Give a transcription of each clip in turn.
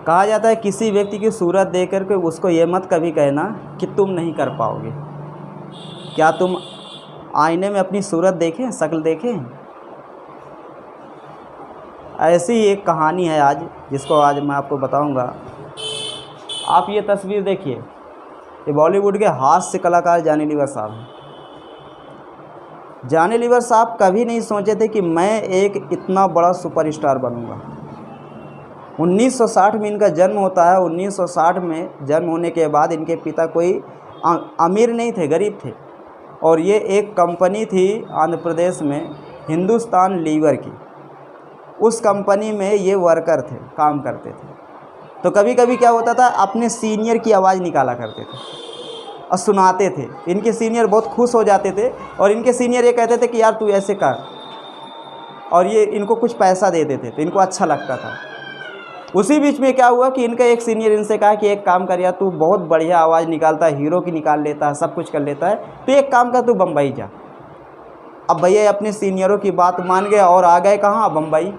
कहा जाता है किसी व्यक्ति की सूरत देख कर के उसको ये मत कभी कहना कि तुम नहीं कर पाओगे। क्या तुम आईने में अपनी सूरत देखें, शक्ल देखें? ऐसी एक कहानी है आज, जिसको आज मैं आपको बताऊंगा। आप ये तस्वीर देखिए, ये बॉलीवुड के हास्य कलाकार जॉनी लीवर साहब हैं। जॉनी लीवर साहब कभी नहीं सोचे थे कि मैं एक इतना बड़ा सुपरस्टार बनूंगा। 1960 में इनका जन्म होता है। 1960 में जन्म होने के बाद इनके पिता कोई अमीर नहीं थे, गरीब थे, और ये एक कंपनी थी आंध्र प्रदेश में, हिंदुस्तान लीवर की। उस कंपनी में ये वर्कर थे, काम करते थे। तो कभी कभी क्या होता था, अपने सीनियर की आवाज़ निकाला करते थे और सुनाते थे। इनके सीनियर बहुत खुश हो जाते थे और इनके सीनियर ये कहते थे कि यार तू ऐसे कर, और ये इनको कुछ पैसा दे देते थे, इनको अच्छा लगता था। उसी बीच में क्या हुआ कि इनका एक सीनियर इनसे कहा कि एक काम कर यार, तू बहुत बढ़िया आवाज़ निकालता है, हीरो की निकाल लेता है, सब कुछ कर लेता है, तो एक काम कर, तू बम्बई जा। अब भैया अपने सीनियरों की बात मान गए और आ गए कहाँ? बम्बई।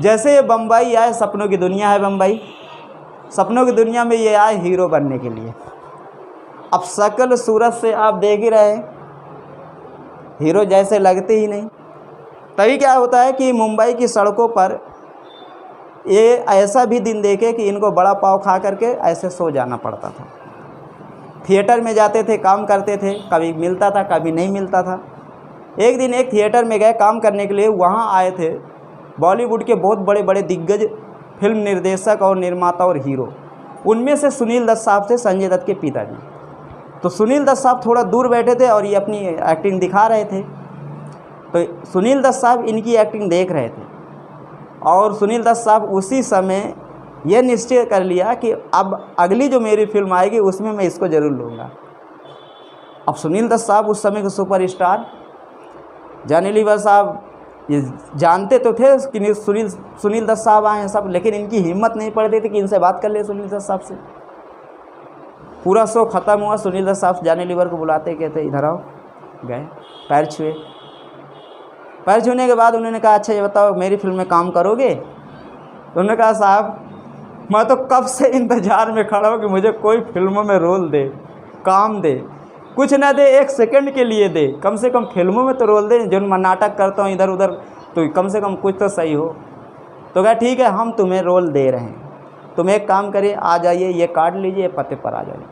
जैसे ये बम्बई आए, सपनों की दुनिया है बम्बई, सपनों की दुनिया में ये आए हीरो बनने के लिए। अब शक्ल सूरत से आप देख ही रहे हैं, हीरो जैसे लगते ही नहीं। तभी क्या होता है कि मुंबई की सड़कों पर ये ऐसा भी दिन देखे कि इनको बड़ा पाव खा करके ऐसे सो जाना पड़ता था। थिएटर में जाते थे, काम करते थे, कभी मिलता था कभी नहीं मिलता था। एक दिन एक थिएटर में गए काम करने के लिए, वहाँ आए थे बॉलीवुड के बहुत बड़े बड़े दिग्गज फिल्म निर्देशक और निर्माता और हीरो। उनमें से सुनील दत्त साहब थे, संजय दत्त के पिताजी। तो सुनील दत्त साहब थोड़ा दूर बैठे थे और ये अपनी एक्टिंग दिखा रहे थे। तो सुनील दत्त साहब इनकी एक्टिंग देख रहे थे और सुनील दत्त साहब उसी समय यह निश्चय कर लिया कि अब अगली जो मेरी फिल्म आएगी उसमें मैं इसको ज़रूर लूँगा। अब सुनील दत्त साहब उस समय के सुपरस्टार, जॉनी लीवर साहब ये जानते तो थे कि सुनील दत्त साहब आए हैं सब, लेकिन इनकी हिम्मत नहीं पड़ती थी कि इनसे बात कर ले सुनील दत्त साहब से। पूरा शो ख़त्म हुआ, सुनील दत्त साहब जॉनी लीवर को बुलाते, कहते इधर आओ। गए, पैर छुए। पैर छूने के बाद उन्होंने कहा अच्छा ये बताओ मेरी फिल्म में काम करोगे? तो उन्होंने कहा साहब मैं तो कब से इंतज़ार में खड़ा हूँ कि मुझे कोई फिल्मों में रोल दे, काम दे, कुछ ना दे, एक सेकंड के लिए दे, कम से कम फिल्मों में तो रोल दे। जो मैं नाटक करता हूँ इधर उधर, तो कम से कम कुछ तो सही हो। तो कहा ठीक है हम तुम्हें रोल दे रहे हैं, तुम एक काम करिए, आ जाइए, ये कार्ड लीजिए, पते पर आ जाइए।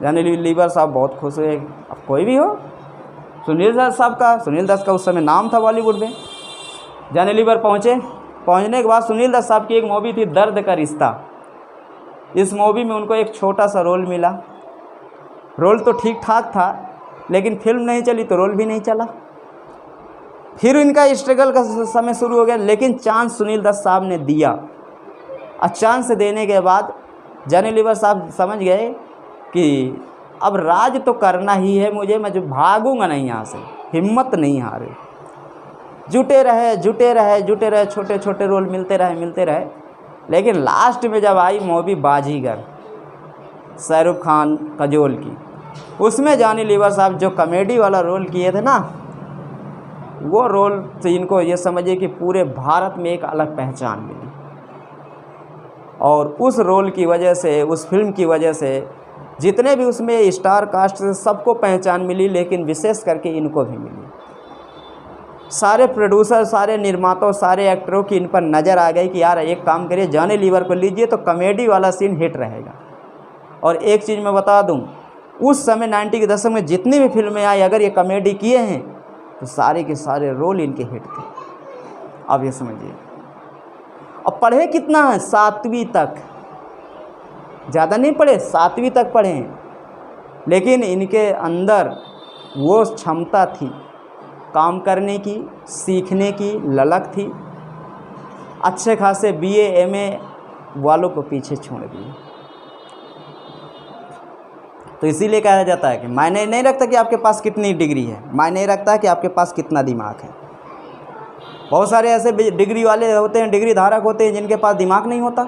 जॉनी लीवर साहब बहुत खुश हुए। अब कोई भी हो, सुनील दत्त साहब का, सुनील दत्त का उस समय नाम था बॉलीवुड में। जॉनी लीवर पहुँचे। पहुँचने के बाद सुनील दत्त साहब की एक मूवी थी दर्द का रिश्ता। इस मूवी में उनको एक छोटा सा रोल मिला। रोल तो ठीक ठाक था, लेकिन फिल्म नहीं चली तो रोल भी नहीं चला। फिर इनका स्ट्रगल का समय शुरू हो गया, लेकिन चांस सुनील दत्त साहब ने दिया। और चांस देने के बाद जॉनी लीवर साहब समझ गए कि अब राज तो करना ही है मुझे, मैं जो भागूंगा नहीं यहाँ से, हिम्मत नहीं हारे। जुटे रहे, छोटे छोटे रोल मिलते रहे। लेकिन लास्ट में जब आई मूवी बाजीगर, शाहरुख खान काजोल की, उसमें जॉनी लीवर साहब जो कॉमेडी वाला रोल किए थे ना, वो रोल से इनको ये समझिए कि पूरे भारत में एक अलग पहचान मिली। और उस रोल की वजह से, उस फिल्म की वजह से जितने भी उसमें स्टार कास्ट से सबको पहचान मिली, लेकिन विशेष करके इनको भी मिली। सारे प्रोड्यूसर, सारे निर्माताओं, सारे एक्टरों की इन पर नज़र आ गई कि यार एक काम करिए, जॉनी लीवर को लीजिए तो कॉमेडी वाला सीन हिट रहेगा। और एक चीज़ मैं बता दूं, उस समय 90 के दशक में जितनी भी फिल्में आई, अगर ये कॉमेडी किए हैं तो सारे के सारे रोल इनके हिट थे। अब ये समझिए। अब पढ़े कितना है? 7वीं तक, ज़्यादा नहीं पढ़े, 7वीं तक पढ़े हैं, लेकिन इनके अंदर वो क्षमता थी काम करने की, सीखने की ललक थी। अच्छे खासे BA MA वालों को पीछे छोड़ दिए। तो इसीलिए कहा जाता है कि मायने नहीं रखता कि आपके पास कितनी डिग्री है, मायने रखता है कि आपके पास कितना दिमाग है। बहुत सारे ऐसे डिग्री वाले होते हैं, डिग्री धारक होते हैं, जिनके पास दिमाग नहीं होता,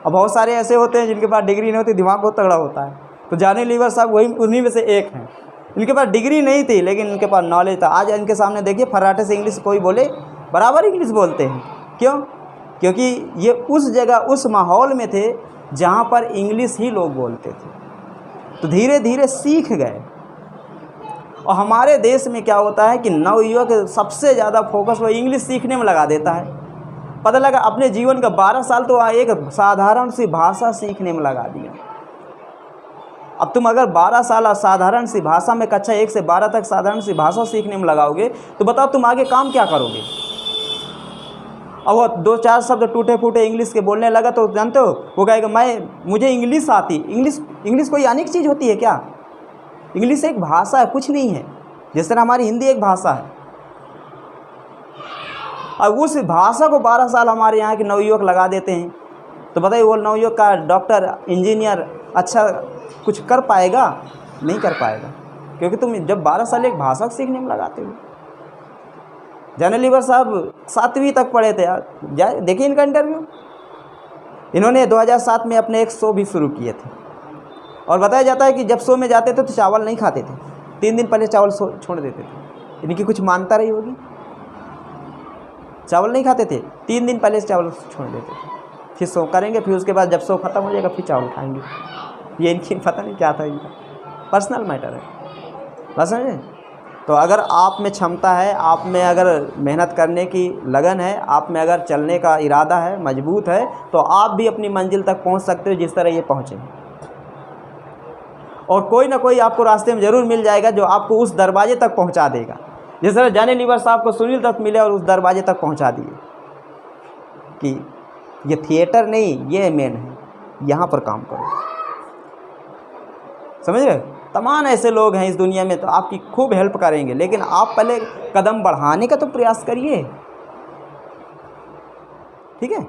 और बहुत सारे ऐसे होते हैं जिनके पास डिग्री नहीं होती, दिमाग बहुत तगड़ा होता है। तो जॉनी लीवर साहब वही उन्हीं में से एक हैं। इनके पास डिग्री नहीं थी, लेकिन इनके पास नॉलेज था। आज इनके सामने देखिए, फर्राटे से इंग्लिश कोई बोले, बराबर इंग्लिश बोलते हैं। क्यों? क्योंकि ये उस जगह, उस माहौल में थे जहाँ पर इंग्लिश ही लोग बोलते थे, तो धीरे धीरे सीख गए। और हमारे देश में क्या होता है कि नवयुवक सबसे ज़्यादा फोकस वो इंग्लिश सीखने में लगा देता है। पता लगा अपने जीवन का 12 साल तो एक साधारण सी भाषा सीखने में लगा दिया। अब तुम अगर 12 साल साधारण सी भाषा में कक्षा 1 से 12 तक साधारण सी भाषा सीखने में लगाओगे तो बताओ तुम आगे काम क्या करोगे। अब वो 2-4 शब्द टूटे फूटे इंग्लिश के बोलने लगा तो जानते हो वो कहेगा मुझे इंग्लिश आती। इंग्लिश कोई अनेक चीज़ होती है क्या? इंग्लिश एक भाषा है, कुछ नहीं है। जिस तरह हमारी हिंदी एक भाषा है। अब उस भाषा को 12 साल हमारे यहाँ के नवयुवक लगा देते हैं तो बताइए वो नवयुवक का डॉक्टर, इंजीनियर अच्छा कुछ कर पाएगा? नहीं कर पाएगा, क्योंकि तुम जब 12 साल एक भाषा सीखने में लगाते हो। जनरल लीवर साहब 7वीं तक पढ़े थे यार, देखिए इनका इंटरव्यू। इन्होंने 2007 में अपने एक शो भी शुरू किए थे और बताया जाता है कि जब शो में जाते थे तो चावल नहीं खाते थे, 3 दिन पहले चावल छोड़ देते थे। इनकी कुछ मानता रही होगी, चावल नहीं खाते थे, 3 दिन पहले से चावल छोड़ देते थे, फिर शो करेंगे, फिर उसके बाद जब शो ख़त्म हो जाएगा फिर चावल खाएंगे। ये इनकी पता नहीं क्या था, इनका पर्सनल मैटर है, बस समझे। तो अगर आप में क्षमता है, आप में अगर मेहनत करने की लगन है, आप में अगर चलने का इरादा है, मजबूत है, तो आप भी अपनी मंजिल तक पहुंच सकते हो जिस तरह ये पहुँचे। और कोई ना कोई आपको रास्ते में ज़रूर मिल जाएगा जो आपको उस दरवाजे तक पहुंचा देगा। जिस तरह जनरल लीवर साहब को सुनील दत्त मिले और उस दरवाजे तक पहुंचा दिए कि ये थिएटर नहीं, ये मेन है, यहाँ पर काम करो। समझ रहे? तमाम ऐसे लोग हैं इस दुनिया में, तो आपकी खूब हेल्प करेंगे, लेकिन आप पहले कदम बढ़ाने का तो प्रयास करिए। ठीक है।